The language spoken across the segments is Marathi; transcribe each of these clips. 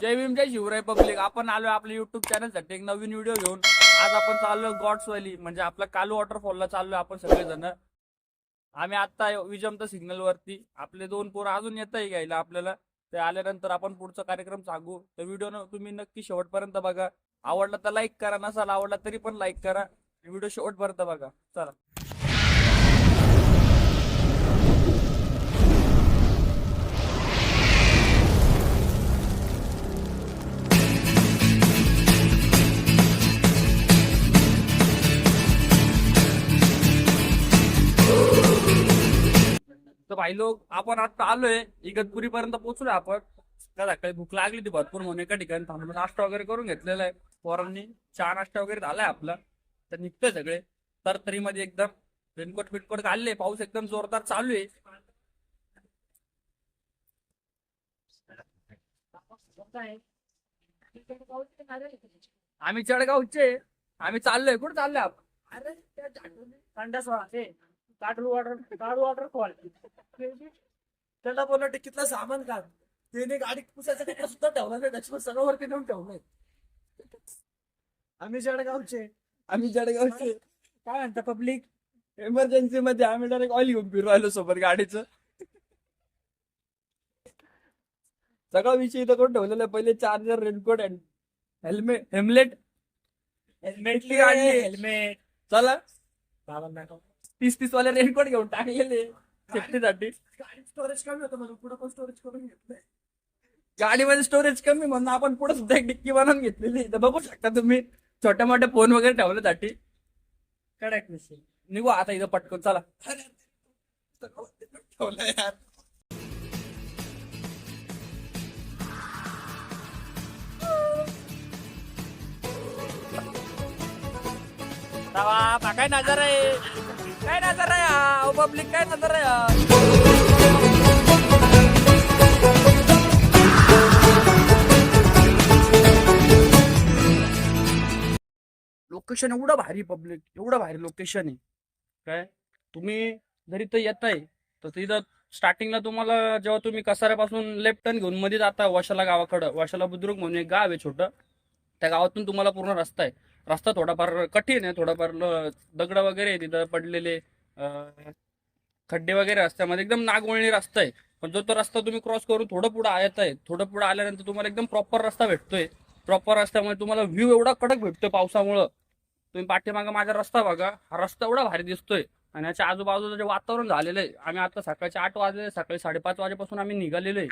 जय भीम जय शिवराय पब्लिक. आपण आलोय आपल्या युट्यूब चॅनल साठी एक नवीन व्हिडिओ घेऊन. आज आपण चाललोय गॉड्स व्हॅली म्हणजे आपला कालू वॉटरफॉलला चाललोय आपण सगळेजण. आम्ही आता विजमता सिग्नल वरती. आपले दोन पोरं अजून येत आहे घ्यायला आपल्याला. ते आल्यानंतर आपण पुढचा कार्यक्रम सांगू. तर व्हिडिओ तुम्ही नक्की शेवटपर्यंत बघा. आवडला तर लाईक करा, नसाल आवडला तरी पण लाईक करा. व्हिडिओ शेवटपर्यंत बघा. चला. तर भाई लोक आपण आता आलोय इगतपुरी पर्यंत पोहोचलोय आपण. सकाळी भूक लागली होती भरपूर म्हणून एका ठिकाणी थांबून नाश्ता वगैरे करून घेतलेला आहे पोरांनी. चहा नाश्ता वगैरे झालाय आपला. तर निघतोय सगळे तरतरीमध्ये एकदम. रेनकोट फिटकोट घालले. पाऊस एकदम जोरदार चालू आहे. आम्ही चडगावचे. आम्ही चाललोय. कुठे चाललोय आपण? अरे काढू वॉटरफॉल त्याला बोला टिकीतला सामान काढ. त्याने गाडी पुसायचा कपडा सुद्धा ठेवला नाही. त्याच्यावर सगळं वरती नेऊन ठेवलंय. आम्ही जळगावचे. काय म्हणता पब्लिक? इमर्जन्सी मध्ये आम्ही डायरेक्ट ऑइल घेऊन फिरू राहिलो सोबत गाडीचं. सगळा विषय इथं करून ठेवलेला आहे. पहिले चार्जर, रेनकोट, हेल्मेट हेल्मेट चला. 30 वाले रेनकोट घेऊन टाकलेले सेफ्टीसाठी. गाडीत स्टोरेज कमी होतं म्हणून पुढे पण स्टोरेज करून घेतलंय. गाडीमध्ये स्टोरेज कमी म्हणून आपण पुढे सुद्धा एक डिक्की बनवून घेतलेली. तर बघू शकता तुम्ही छोट्या मोठ्या फोन वगैरे ठेवण्यासाठी. कडक नसेल. निघू आता इथं पटकन. चला. ठेवलं यार. काय नजर आहे? काय नजर आहे पब्लिक? काय नजर आहे? लोकेशन एवढं भारी पब्लिक, एवढं भारी लोकेशन आहे. काय तुम्ही जरी इथं येताय तर तिथं स्टार्टिंगला तुम्हाला जेव्हा तुम्ही कसाऱ्यापासून लेफ्ट टर्न घेऊन मध्ये जाता वशाला गावाकडं. वशाला बुद्रुक म्हणून एक गाव आहे छोटं. त्या गावातून तुम्हाला पूर्ण रस्ता आहे. रस्ता थोडाफार कठीण आहे. थोडाफार दगड वगैरे आहे तिथं पडलेले. खड्डे वगैरे रस्त्यामध्ये एकदम नागवळणी रस्ता आहे. पण जो तो रस्ता तुम्ही क्रॉस करून थोडं पुढे येत आहे. थोडं पुढे आल्यानंतर तुम्हाला एकदम प्रॉपर रस्ता भेटतोय. प्रॉपर रस्त्यामुळे तुम्हाला व्ह्यू एवढा कडक भेटतोय पावसामुळं. तुम्ही पाठीमागं माझा रस्ता बघा. हा रस्ता एवढा भारी दिसतोय. आणि याच्या आजूबाजूचं जे वातावरण झालेलं आहे. आम्ही आता सकाळचे 8 वाजले. सकाळी 5:30 वाजेपासून आम्ही निघालेलो आहे.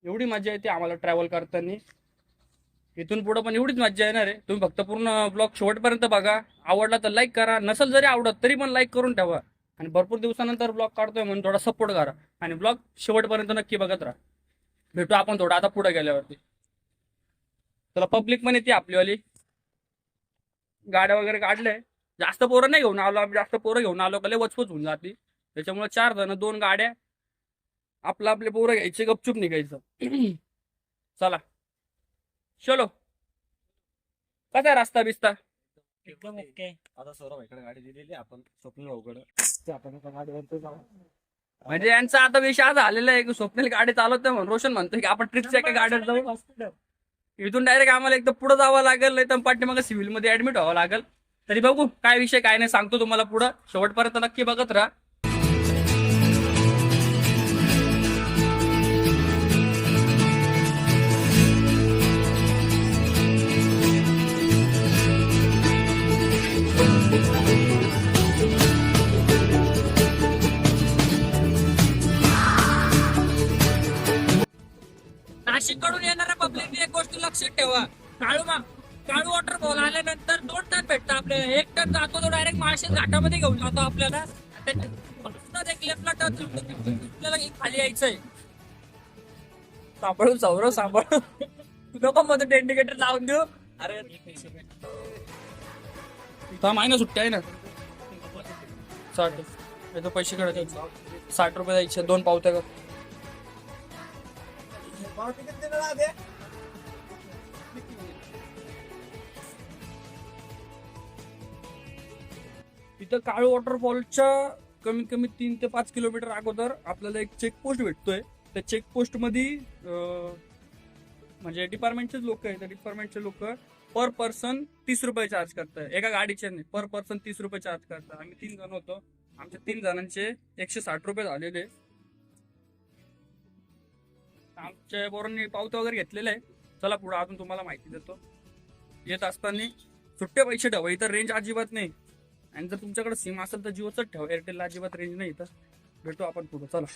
एवढी मजा येते आम्हाला ट्रॅव्हल करताना. इथून पुढे पण एवढीच मजा येणार आहे. तुम्ही फक्त पूर्ण ब्लॉग शेवटपर्यंत बघा. आवडला तर लाईक करा. नसेल जरी आवडत तरी पण लाईक करून ठेवा. आणि भरपूर दिवसानंतर ब्लॉग काढतोय म्हणून थोडा सपोर्ट करा. आणि ब्लॉग शेवटपर्यंत नक्की बघत राहा. भेटू आपण थोडं आता पुढे गेल्यावरती. चला. पब्लिक पण येते आपलीवाली. गाड्या वगैरे काढल्या. जास्त पोरं नाही घेऊन आलो. जास्त पोरं घेऊन आलो का लय वचवच होऊन जाते. त्याच्यामुळे 4 जण 2 गाड्या. आपले पोरं घ्यायचे, गपचूप निघायचं. चला. चलो. कसा रस्ता बिस्ता? एकदम ओके. आता सौरभ इकडे गाडी दिलेली आपण स्वप्नील भाऊकडे. आपण आता गाडीवरती जाऊ. म्हणजे यांचा आता विषय असा झालेला आहे की स्वप्नील गाडी चालवतोय म्हणून रोशन म्हणतोय की आपण ट्रिपच्या एका गाड्यात जाऊ. इथून डायरेक्ट आम्हाला एकदम पुढे जावं लागेल. नाही तर पाठीमागे सिव्हिल मध्ये ऍडमिट व्हावं लागेल. तरी बघू काय विषय काय नाही सांगतो तुम्हाला पुढं. शेवटपर्यंत नक्की बघत राहा. नाशिक कडून येणाऱ्या पब्लिकने एक गोष्ट लक्षात ठेवा. काळू वॉटरफॉल आल्यानंतर 2 टन भेटतं आपल्याला. 1 टन जातो तो डायरेक्ट माळशेज घाटामध्ये घेऊन जातो आपल्याला. एक लेफ्टला टन आपल्याला खाली यायचंय. सांभाळून सौरव सांभाळ. नको मध्ये इंडिकेटर लावून देऊ. अरे माहिना सुट्टी आहे ना. 60 याचे पैसे काढायचे. 60 रुपये द्यायचे. 2 पावत्या कर. तिथं काळू वॉटरफॉलच्या कमीत कमी 3 ते 5 किलोमीटर अगोदर आपल्याला एक चेकपोस्ट भेटतोय. त्या चेकपोस्ट मध्ये म्हणजे डिपार्टमेंटचेच लोक आहेत, डिपार्टमेंटचे लोक पर पर्सन 30 रुपये चार्ज करतात, एका गाडीचे नाही, पर पर्सन 30 रुपये चार्ज करतात. आम्ही 3 जण होतो, आमच्या 3 जणांचे 160 रुपये झालेले. आमच्या पोरांनी पावत्या वगैरे घेतलेले आहे. चला पुढे अजून तुम्हाला माहिती देतो. येत असताना सुट्टे पैसे ठेवा, इथं रेंज अजिबात नाही. आणि जर तुमच्याकडे सिम असेल तर जिओच ठेवा, एअरटेलला अजिबात रेंज नाही. इथं भेटू आपण पुढे. चला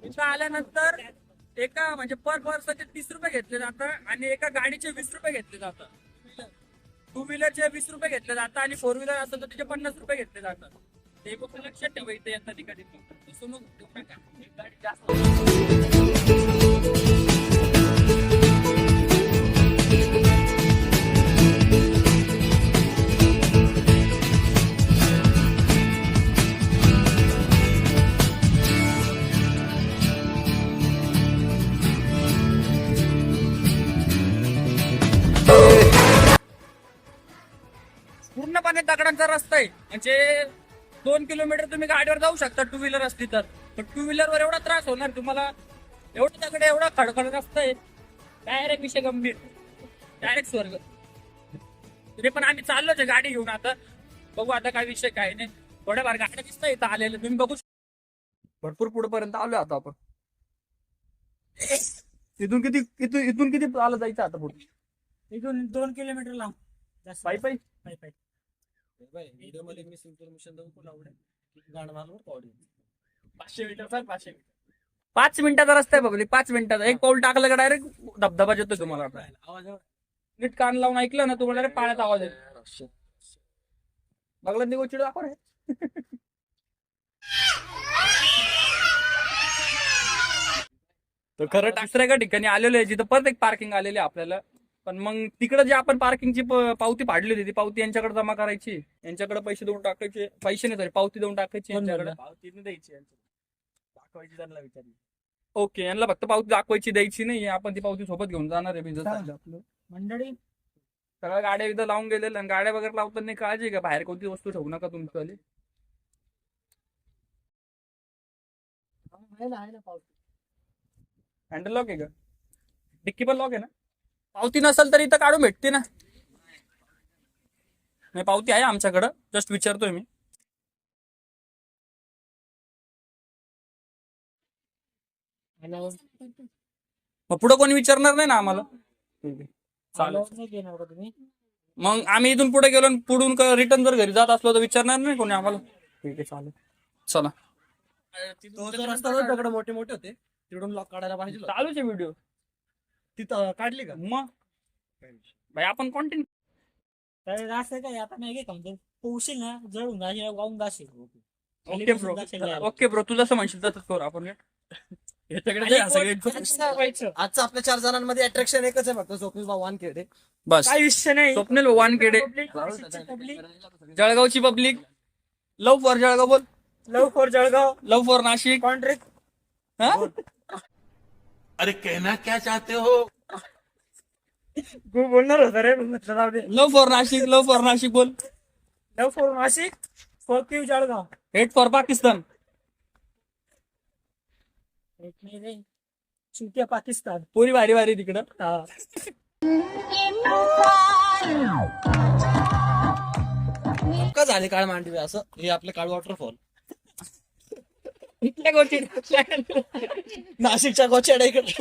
इथं आल्यानंतर एका म्हणजे पर पर्सनचे 30 रुपये घेतले जातात आणि एका गाडीचे 20 रुपये घेतले जातात. 2 व्हीलरचे 20 रुपये घेतले जातात आणि 4 व्हीलर असेल तर त्याचे 50 रुपये घेतले जातात. ते फक्त लक्षात ठेवा इथे येतात ठिकाणी. गाडी जास्त पूर्णपणे दगडांचा रस्ता आहे. म्हणजे 2 किलोमीटर तुम्ही गाडीवर जाऊ शकता 2 व्हीलर असली तर. 2 व्हीलरवर एवढा त्रास होणार तुम्हाला. एवढं दगड, एवढा खडखड रस्ता आहे. डायरेक्ट विषय गंभीर, डायरेक्ट स्वर्ग. तरी पण आम्ही चाललोच आहे गाडी घेऊन. आता बघू आता काय विषय काय नाही. थोड्याफार गाड्या दिसत इथं आलेलं तुम्ही बघू. भरपूर पुढे पर्यंत आलोय आता आपण. इथून किती आलं जायचं आता पुढे? इथून 2 किलोमीटर लांब. जास्त पायी पायी. पायी पायी. व्हिडिओ मध्ये मी इन्फॉर्मेशन देऊ कोण आवडेल गाणं मारलं पावडी 500 मीटर सर, 500 मीटर. 5 मिनिटाचा रस्ता आहे बघली, 5 मिनिटाचा. एक पाऊल टाकलं का डायरेक्ट धबधबा येतोय तुम्हाला. आता आवाज नीट कान लावून ऐकलं ना तुम्हाला डायरेक्ट पाण्याचा आवाज येतो. बघला निघू चिड दाखव रे. तर खरं दुसऱ्या एका ठिकाणी आलेलो आहे जिथं परत एक पार्किंग आलेली आहे आपल्याला. पण मग तिकडे जे आपण पार्किंगची पावती पाडली होती ती पावती यांच्याकडे जमा करायची, यांच्याकडे पैसे देऊन टाकायचे. पैसे नाही, सॉरी पावती देऊन टाकायची यांच्याकडे. पावती नाही द्यायची दाखवायची त्यांना विचारली. ओके, यांना फक्त पावती दाखवायची, द्यायची नाही. आपण ती पावती सोबत घेऊन जाणार आहे बिझनेस आपलं. मंडळी सगळ्या गाड्या इथं लावून गेलेल्या आणि गाड्या वगैरे लावताना काळजी का बाहेर कोणती वस्तू ठेवू नका तुमच्यावाली. आहे ना पावती. हँडल लॉक आहे का? डिक्की पण लॉक आहे ना? पावती नसेल तर इथं काढून भेटते ना. नाही पावती आहे आमच्याकडं, जस्ट विचारतोय मी. मग पुढे कोणी विचारणार नाही ना आम्हाला? ठीक आहे चालेल. नाही देणार का तुम्ही? मग आम्ही इथून पुढे गेलो आणि पुढून रिटर्न जर घरी जात असलो तर विचारणार नाही कोणी आम्हाला? ठीक आहे चालेल. चला तो जो रस्ता होता दगड मोठे मोठे होते तिकडून लॉक काढायला पाहिजे होतं. चालूच आहे व्हिडिओ. तिथं काढली का? मग भाई आपण कॉन्टेंट तर असं काय आता नाही काय समजेल. पोहशील ना जळून जाशील, वाहून जाशील. Okay bro. ओके ब्रो, तू जसं म्हणशील तसंच करू आपण. याच्याकडे जे असं काही- आजचं आपल्या 4 जणांमध्ये अट्रॅक्शन एकच आहे फक्त, स्वप्नील भाऊ वानखेडे. बस काय विषय नाही. स्वप्नील वानखेडे, जळगावची पब्लिक. लव फॉर जळगाव बोल. Love for Jalgaon, love for Nashik. Contract. अरे कहना क्या चाहते हो? तू बोलणार होता रे, म्हटलं जाऊ दे. Love for Nashik, love for Nashik बोल. Love for Nashik, for Q Jalgaon. Hate for Pakistan. एक नाही रे, चुट्या पाकिस्तान. पुरी भारी भारी तिकडं. हा. का झाले काळ मांडवे असं? हे आपलं काळ वॉटरफॉल. इथल्या गोष्टी नाशिकच्या गोच्याडा इकडे.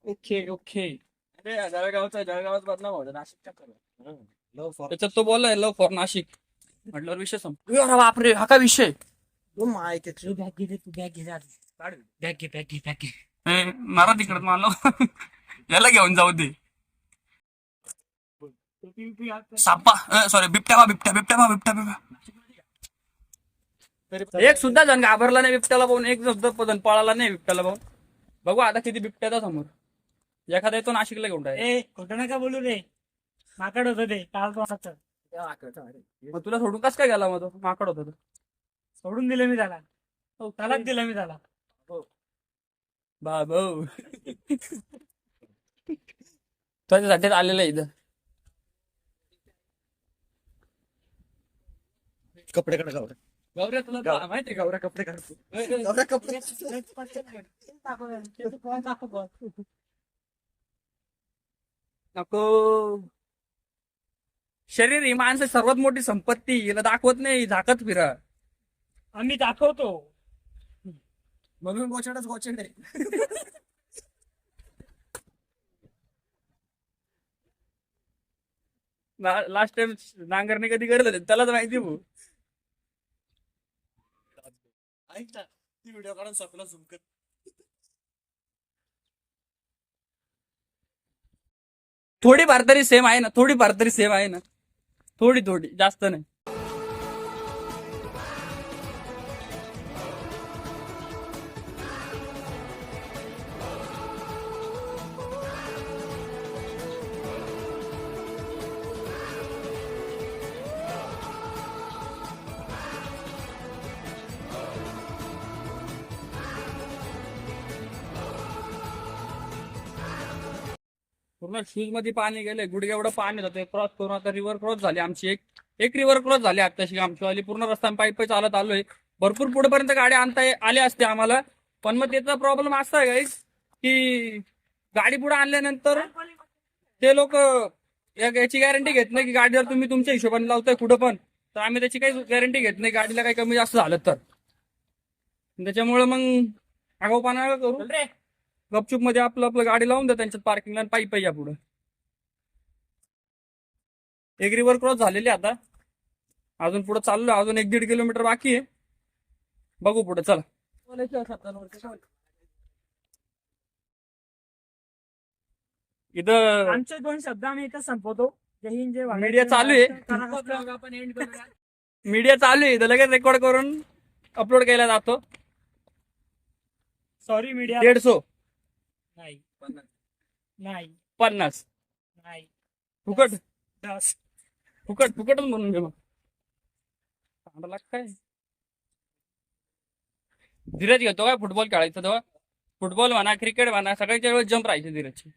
Okay okay. जळगावात बदनाम होतं नाशिकच्या. लव फॉर त्याच्यात तो बोललाय लव फॉर नाशिक म्हटल्यावर विषय संपला. अरे बापरे, हा काय विषय? माय तू बॅग घे रे, तू बॅग घे रे आधी. बॅग घे, बॅग घे, बॅग घे. मारा तिकडत मला. याला घेऊन जाऊ दे. सापा सॉरी बिबट्या बिबट्या. एक सुद्धा जण घाबरला नाही बिबट्याला पाहून, एक सुद्धा जण पळाला नाही बिबट्याला पाहून. बघू आता किती बिबट्याचा समोर. एखादा येतो नाशिकला घेऊन टाक. ए खोटं नका बोलू रे, माकड होतं ते काल पासाचं. मग तुला सोडून कस काय गेला मग तो? माकड होता तो. सोडून दिलं मी त्याला, त्यालाच दिलं मी त्याला. बाबू तुझ्यासाठीच आलेलं आहे इथं. कपडे कडे गौऱ्या तुला माहिती आहे गौऱ्या कपडे काढतो गौऱ्या कपडे नको शरीर ही माणसं सर्वात मोठी संपत्ती हिला दाखवत नाही झाकत फिरा. आम्ही दाखवतो. म्हणून गोचडच गोचड आहे. लास्ट टाइम नांगरणे कधी करत होते त्यालाच माहिती भाऊ. ऐक ना, ती व्हिडिओ काढून स्वतःला झूम कर. थोडी फार तरी सेम आहे ना, थोडी फार तरी सेम आहे ना, थोडी थोडी जास्त नाही. पूर्ण शूज मध्ये पाणी गेले, गुडघे एवढं पाणी जातं. क्रॉस करून आता रिव्हर क्रॉस झाली आमची, एक रिव्हर क्रॉस झाली आताशी आमची वाली. पूर्ण रस्ता पायी चालत आलोय. भरपूर पुढेपर्यंत गाड्या आल्या असते आम्हाला, पण मग त्याचा प्रॉब्लेम असा आहे गाईस की गाडी पुढे आणल्यानंतर ते लोक याची गॅरंटी घेत नाही की गाडी जर तुम्ही तुमच्या हिशोबाने लावताय कुठं पण, तर आम्ही त्याची काही गॅरंटी घेत नाही गाडीला काही कमी जास्त झालं तर. त्याच्यामुळे मग आगाऊपणा करू, गपचूप मध्ये आपलं गाडी लावून द्या त्यांच्यात पार्किंगला आणि पायी या पुढे. एक रिव्हर क्रॉस झालेली आता, अजून पुढे चाललो, अजून 1-1.5 किलोमीटर बाकी आहे. बघू पुढे चला. इथं आमचे 2 शब्द आम्ही इथं संपवतो. जय हिंद जय भारत. मीडिया चालू आहे. आपण एंड करूया. मीडिया चालू आहे इथं, लगेच रेकॉर्ड करून अपलोड केला जातो. Sorry media. 150 नाही नाही 50 नाही फुकट 10. फुकटच म्हणून घे मग. चांगला काय धीरज घेतो काय फुटबॉल खेळायचं तेव्हा, फुटबॉल म्हणा क्रिकेट म्हणा सगळ्याच्या वेळेस जम्प राहायचे धीरजची.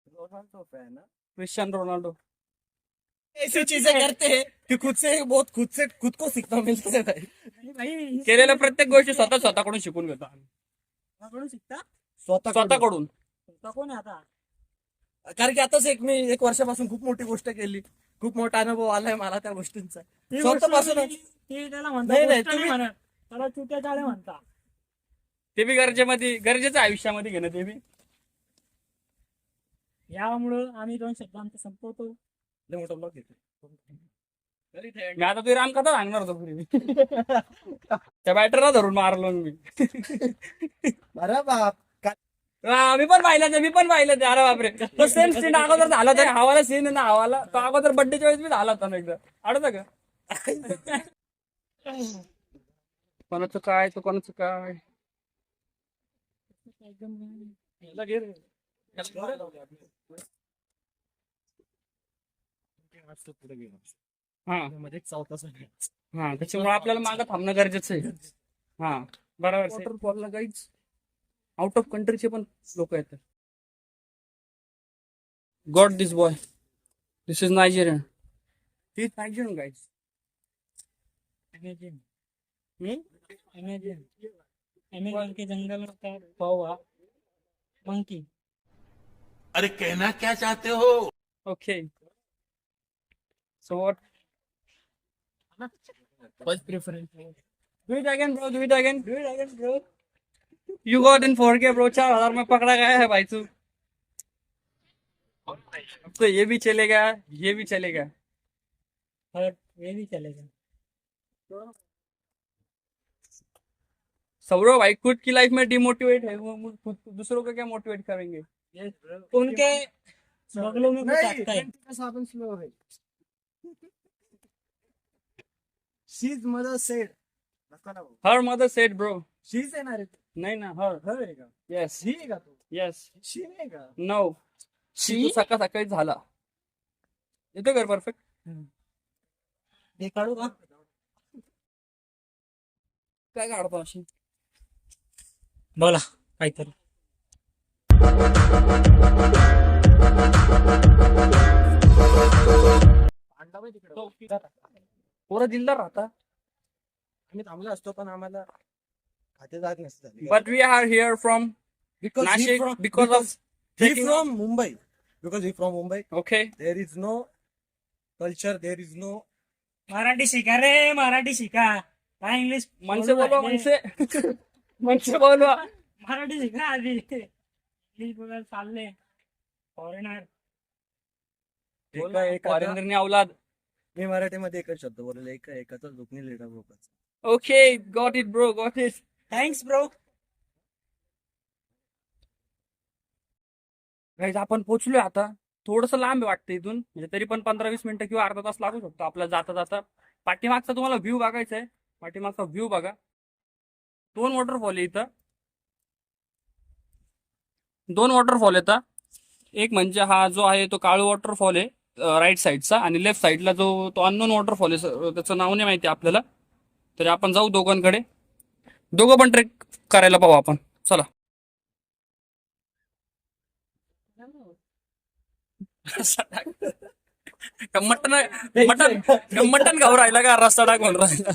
रोनाल्डो फॅन ना, क्रिस्टियानो रोनाल्डो ऐसी चीजें करते हैं कि खुद को सीखना मिलता है भाई. केलेल्या प्रत्येक गोष्टी स्वतःकडून शिकून घेतो आम्ही. कोणाकडून शिकता? स्वतःकडून. स्वतः कोण आहे आता? कारण की आताच मी 1 वर्षापासून खूप मोठी गोष्ट केली, खूप मोठा अनुभव आलाय मला त्या गोष्टींचा. ती स्वतःपासून गोष्ट ती त्याला म्हणता नाही, गोष्ट तुम्ही- म्हणत. त्याला चुट्या चाळे म्हणता. ते बी गरजेचं आयुष्यामध्ये घेणं ते बी. यामुळं आम्ही 2 शब्द आमचे संपवतो. लय मोठा ब्लॉग घेतो. मी आता तुझी रामकथा सांगणार होतो पूर्वी. त्या बॅटरला धरून मारलो मी. अरे बाप, मी पण पाहिलं ते. अरे बापरे, तो सेम सीन अगोदर झाला होता. हवाला सीन ना, हवाला तो अगोदर बर्थडेच्या वेळेस बी झाला होता ना एकदा. आठवतं का? कोणाचं काय तो कोणाचं काय. याला घे रे. हा मध्ये चौथा हा, त्याच्यामुळे आपल्याला मागं थांबणं गरजेचं आहे. हा बरोबर. वॉटरफॉलला गाईड्स आउट ऑफ कंट्रीचे पण लोक येतात. God this boy, this is Nigerian. This Nigerian guides. Amazing Amazon के जंगल में का कौवा मंकी. अरे कहना क्या चाहते हो? Okay so what first preference. Do it again bro. You got in 4K bro. 4,000 में पकड़ा गया है भाई तू. अब तो ये भी चलेगा, ये भी चलेगा. और ये भी चलेगा. सौरभ भाई खुद की लाइफ में डिमोटिवेट है, वो खुद दूसरों को क्या मोटिवेट करेंगे. उनके बगलों में कुछ आता है. साबन स्लो है. शीज mother sed. Her mother sed bro. शीज येणार आहे. नहीं ना हर. हर आहे का? येस शी आहे का तू? येस शी नाही का? नो. शी सकाळी झाला. येतो घर परफेक्ट. हे काढू का? काय काढतो अशी. बोला काहीतरी. तो पोरं दिलदार राहता. आम्ही थांबलो असतो पण आम्हाला खाते जात नसतं. But we are here from Nashik because of from Mumbai because he from Mumbai okay. There is no culture, there is no. Marathi शिका रे, मराठी शिका. काय इंग्लिश मनसे बोलवा मनसे. मनसे बोलवा. मराठी शिका आधी. इंग्लिश बोलायला चालले फॉरेनर. फॉरेनरने औलाद. मी मराठीमध्ये एकच शब्द बोलले, एकाचा दुखणी लिडा भोकाच. Okay, got it bro, got it. Thanks bro. Guys आपण पोहोचलोय आता. थोडस लांब वाटतं इथून, म्हणजे तरी पण 15-20 मिनिटं किंवा अर्धा तास लागू शकतो आपल्याला जाता जाता. पाठीमागचा तुम्हाला व्ह्यू बघायचा आहे. पाठीमागचा व्ह्यू बघा. 2 वॉटरफॉल आहे इथं. 2 वॉटरफॉल येतात. एक म्हणजे हा जो आहे तो काळू वॉटरफॉल आहे राईट साईडचा, आणि लेफ्ट साईडला जो तो अननोन वॉटरफॉल आहे त्याचं नाव नाही माहिती आपल्याला. तरी आपण जाऊ दोघांकडे. दोघं पण ट्रेक करायला पाहू आपण. चला. मटन मटन मटन खाऊ राहिला का रस्ता टाक म्हणून राहिला.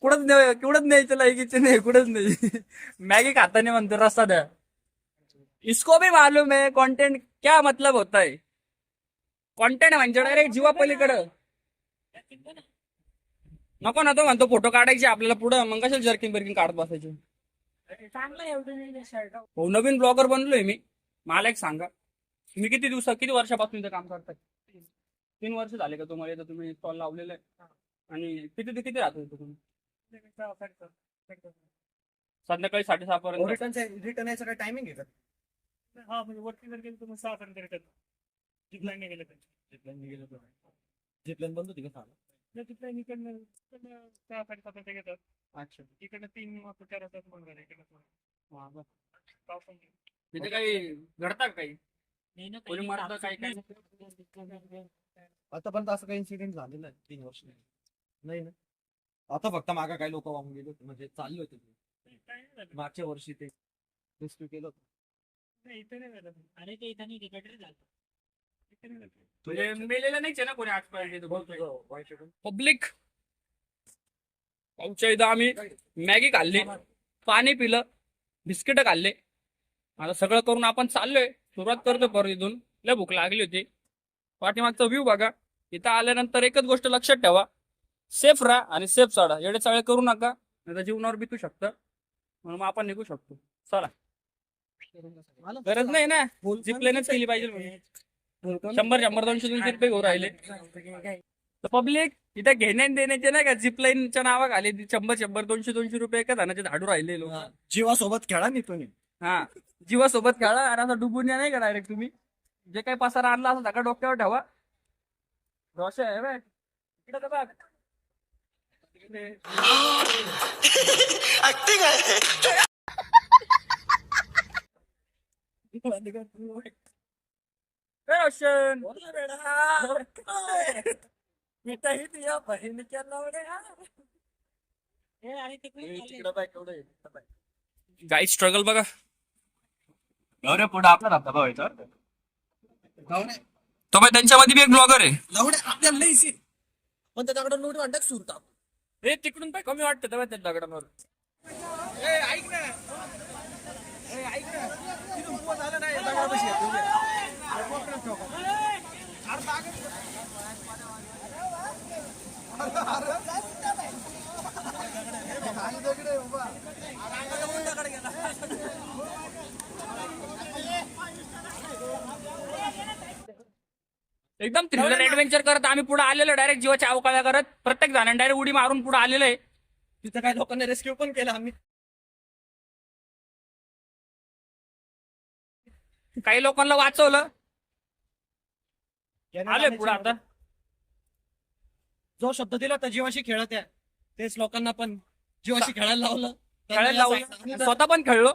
कुठंच न्यायचं लायकीचे नाही, कुठंच नाही. मॅगी खाता नाही म्हणतो रस्ता द्या. इसको भी मालूम है कंटेंट क्या मतलब होता है. कंटेंट म्हणजे डायरेक्ट जीवा पलीकडं. नको ना तो म्हणतो फोटो काढायचे आपल्याला पुढं, मग कशाला जर्किंग बिर्किंग काढत बसायचे. चांगलं एवढं शर्ट. हो, नवीन ब्लॉगर बनलोय मी. मला एक सांगा, तुम्ही किती वर्षापासून इथं काम करताय? 3 वर्ष झाले का तुम्हाला इथं? तुम्ही स्टॉल लावलेला आहे. आणि किती राहतो इथं तुम्ही? संध्याकाळी 6:30 पर्यंत. रिटर्न यायचं काय टायमिंग आहे का? हा म्हणजे वरती जर गेलं तुम्ही 6 पर्यंत रिटर्न. जिपलाईन गेलं तर जिपलाईन बंद होती का? जिपलाईन इकडनं 6-7 घेतात. अच्छा. इकडनं 3 वाजता 4 वाजता बंद झालं इकडनं. तिथे काही घडतं का काही? कोणी मरतं काही? आतापर्यंत असं काही इन्सिडेंट झालेलं आहे 3 वर्ष नाही ना. आता फक्त मागा काही लोक वाहून गेले होते, म्हणजे चालले होते ते. मागच्या वर्षी ते रेस्क्यू केलं होतं. इथे नाही झालं. अरे ते इथं नाही, तिकडे झालं. म्हणजे मेलेलं नाहीच आहे ना कोणी आजपर्यंत. पब्लिक आमच्या इथं आम्ही मॅगी खाल्ली, पाणी पिलं, बिस्किट खाल्ले. आता सगळं करून आपण चाललोय. सुरुवात करतो परत इथून. लय भूक लागली होती. पाठीमागचा व्ह्यू बघा. इथं आल्यानंतर एकच गोष्ट लक्षात ठेवा, सेफ राहा आणि सेफ चढा. एवढे चाळे करू नका, नाही तर जीवनावर बितू शकतं. म्हणून मग आपण निघू शकतो. चला. गरज नाही ना, जिपलाईनच केली पाहिजे म्हणून. 100, 200 रुपये घेऊन राहिले. तर पब्लिक इथं घेण्या देण्याचे नाही का, जिपलाईनच्या नावाखाली 100, 200 रुपये एका धानाचे झाडू राहिले लोक. जीवासोबत खेळा नाही तुम्ही. हा, जीवासोबत खेळा. आणि असं डुबून या नाही का डायरेक्ट तुम्ही. जे काही पसारा आणला असं सगळं डोक्यावर ठेवा. रोषे आहे बघ इकडे तर बघ. रोशन मिठाई दिया बहीण केला आणि तिकडे गाईड स्ट्रगल बघा. पुढे आपला धबधबा व्हायचा. तो बाई त्यांच्यामध्ये बी एक ब्लॉगर आहे. आपल्याला लई सी पण त्याच्याकडे नोट वाटत सुरता. हे तिकडून काय कमी वाटतं तेव्हा त्या दगडांवर. ऐक ना, ऐक ना, तिथून पोत आलं नाही दगडापाशी आहे, तुझ्या. एकदम थ्रिलर ऍडव्हेंचर करत आम्ही पुढे आलेलो. डायरेक्ट जीवाच्या अवकाळ्या करत प्रत्येक जणांनी डायरेक्ट उडी मारून पुढे आलेलं आहे. तिथं काही लोकांनी रेस्क्यू पण केला आम्ही. काही लोकांना वाचवलं. आले पुढे आता. जो शब्द दिला तर जीवाशी खेळत आहे, तेच लोकांना पण जीवाशी खेळायला लावलं. खेळायला लावलं. स्वतः पण खेळलो.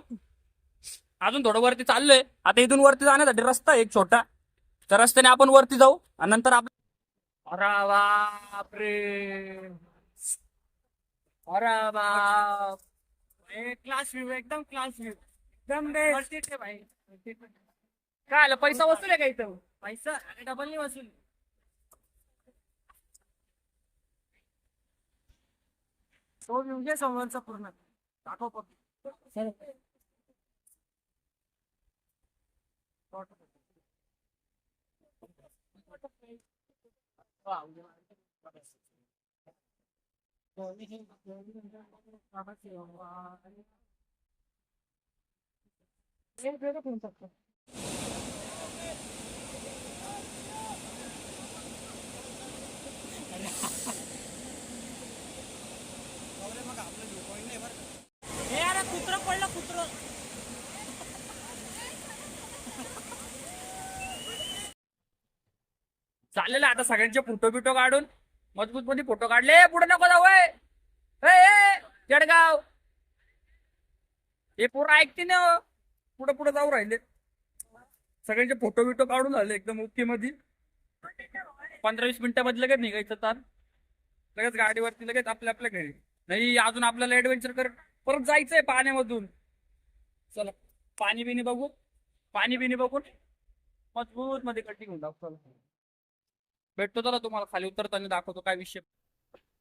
अजून थोडं वरती चाललोय. आता इथून वरती जाण्यासाठी रस्ता आहे एक छोटा. त्या रस्त्याने आपण वरती जाऊ आणि नंतर आपण. अरे बापरे, अरे बाप. क्लास व्ह्यू, एकदम क्लास व्ह्यू. दम दे भाई काय आलं पैसा वसूल आहे का इथं? पैसा डबल नाही वसूल तो म्हणजे समोरचा पूर्ण दाखव फक्त. हे अरे कुत्रं पडलं कुत्रं. चाललेलं आता सगळ्यांचे फोटो बिटो काढून मजबूत मध्ये फोटो काढले. पुढे नको जाऊ ए जळगाव. हे पोरं ऐकते ना, पुढे पुढे जाऊ राहिले. सगळ्यांचे फोटो बिटो काढून झाले एकदम ओके मध्ये. 15-20 मिनिटांमध्ये लगेच निघायचं तर लगेच गाडीवरती लगेच आपल्या आपल्या घरी. नाही अजून आपल्याला ऍडव्हेंचर करत परत जायचंय पाण्यामधून. चला पाणी बिनी बघू. पाणी बिनी बघून मजबूत मध्ये कटिंग होऊन दाखव. भेटतो चला तुम्हाला खाली उतरताना दाखवतो काय विषय.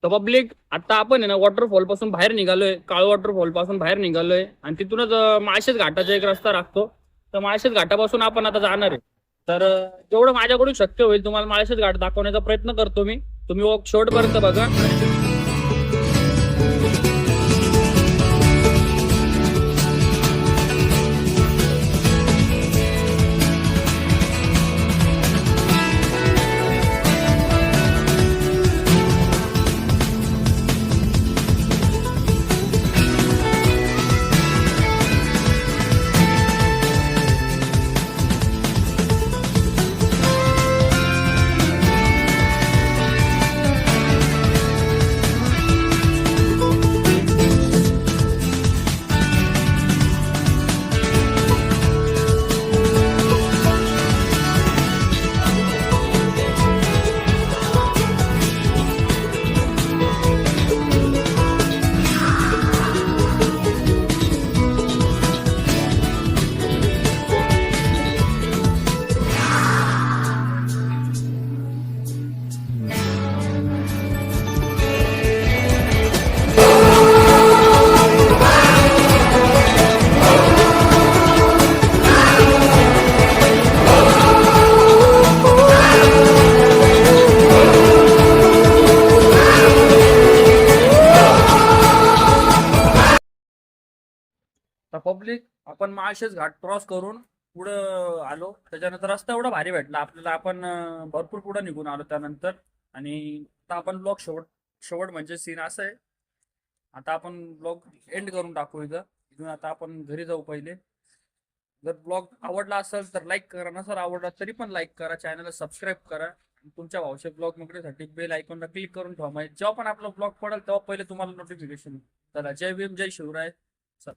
तर पब्लिक आता आपण आहे ना वॉटरफॉल पासून बाहेर निघालोय. काळ वॉटरफॉल पासून बाहेर निघालोय आणि तिथूनच माळशेज घाटाचा एक रस्ता लागतो. तर माळशेज घाटापासून आपण आता जाणार आहे. तर जेवढं माझ्याकडून शक्य होईल तुम्हाला माळशेज घाट दाखवण्याचा प्रयत्न करतो मी. तुम्ही शेवटपर्यंत बघा. तर पब्लिक आपण माळशेज घाट क्रॉस करून पुढं आलो. त्याच्यानंतर रस्ता एवढा भारी भेटला आपल्याला. आपण भरपूर पुढे निघून आलो त्यानंतर. आणि आता आपण ब्लॉग शेवट म्हणजे सीन असं आहे. आता आपण ब्लॉग एंड करून टाकू इथं. इथून आता आपण घरी जाऊ पहिले. जर ब्लॉग आवडला असेल तर लाईक करा. नसेल आवडला तरी पण लाईक करा. चॅनलला सबस्क्राईब करा. तुमच्या भाऊचे ब्लॉग बघण्यासाठी बेल आयकॉनला क्लिक करून ठेवा. म्हणजे जेव्हा पण आपला ब्लॉग पडेल तेव्हा पहिले तुम्हाला नोटिफिकेशन. चला जय भीम जय शिवराय. चल.